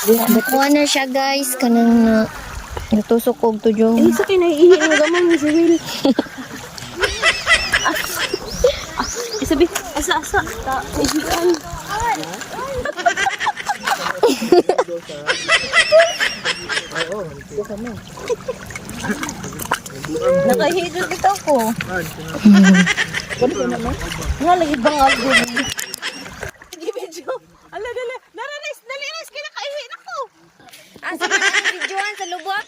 Kuha na siya guys, kanang natusok og tuyo. Ay, sa kinaiihi ng gamang ni si Will. Sabi, asa. Ihian. Nakahidot dito ako. Nga, lagi bang ako. Sige, medyo. Ala, dali. Dali, Rice. Kinakaihi na ko. Asa man ang videoan sa lubot?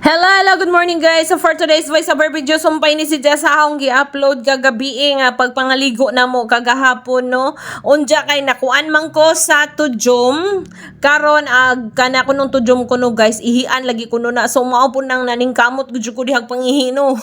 Hello, good morning guys. So for today's voiceover video, sumpay ni si Jess akong gi-upload kagabi nga pagpangaligo na mo kagahapon no. Unja kay nakuan man ko sa tujom. Karon kana ko nung tujom ko no guys, ihian lagi ko no na. So mao po nang naningkamot gud ko dihag pangihi no.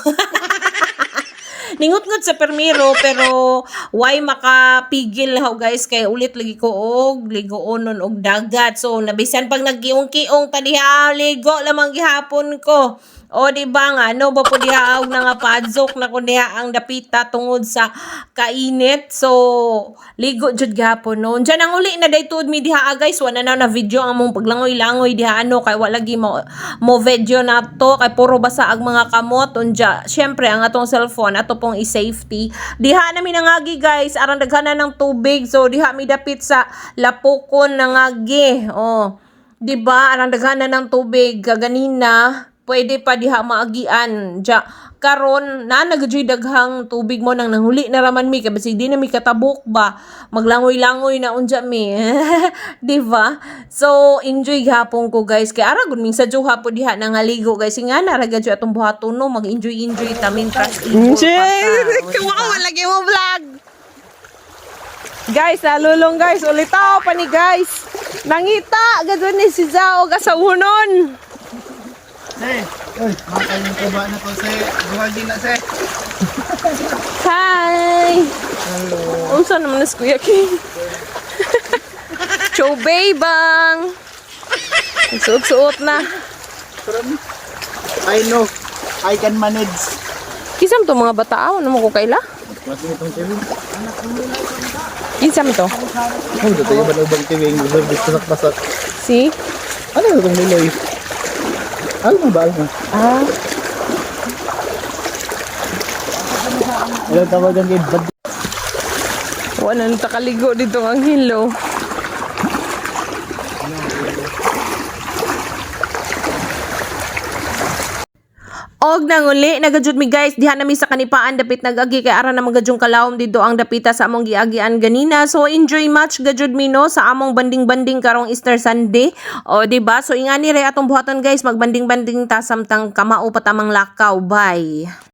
Ningut-ngut sa permiro pero why makapigil ho guys kay ulit lagi ko og ligoon og dagat. So nabisan pag nagkiong-kiong tadiha ligo lamang gihapon ko. O di ba nga no ba po diha og nga padzok na kun diha ang dapita tungod sa kainit. So ligo jud gihapon no. Diyan ang uli na daytud mi diha guys, wala na video ang mong paglangoy-langoy diha ano kay wala lagi mo video na to kay puro basa ang mga kamot unja. Syempre ang atong cellphone ato pong i-safety. Diha na mi nangagi guys, arang daghanan ng tubig. So diha mi dapit sa lapukon nangagi. Oh. Di ba arang daghanan ng tubig kaganina. Pwede pa diha maagian. Ja, karon na nagjoy daghang tubig mo nang nanghuli na raman mi kay basig di na mi katabok ba. Maglangoy-langoy na unja mi. Di ba? So enjoy gihapon ko guys. Kay ara gud ming sa juha po diha nangaligo guys. Nga na ra gadyo atong buhaton no mag-enjoy tamin crash eagle. Wow, lagi mo vlog. Guys, nalulong guys. Ulitaw pa ni guys. Nangita gadto ni si Zao kasahunon. Makay yung kuba na to, se. Buwag din na, se. Hi! Hello. Unsa naman nas Kuya King? Chobay bang! Suot-suot na. I know. I can manage. Kisam to mga batao, ano mo ko kaila? Mas mo itong TV. Kisam to? Oh, dito yung balubang TV. Yung basak-basak. Si? Ano itong niloy? Alma ba? Alma? Ah. Ilang tawagan kayo? Bad. Wala nang takaligo dito ang hilo. Og nanguli nagajud mi guys diha nami sa kanipaan dapit nagagi kay ara na magadyong kalawom dito ang dapita sa among giagian ganina. So enjoy much gajud mi no sa among banding-banding karong Easter Sunday. O di ba? So ingani re atong buhaton guys magbanding-banding ta samtang kamao patamang lakaw. Bye.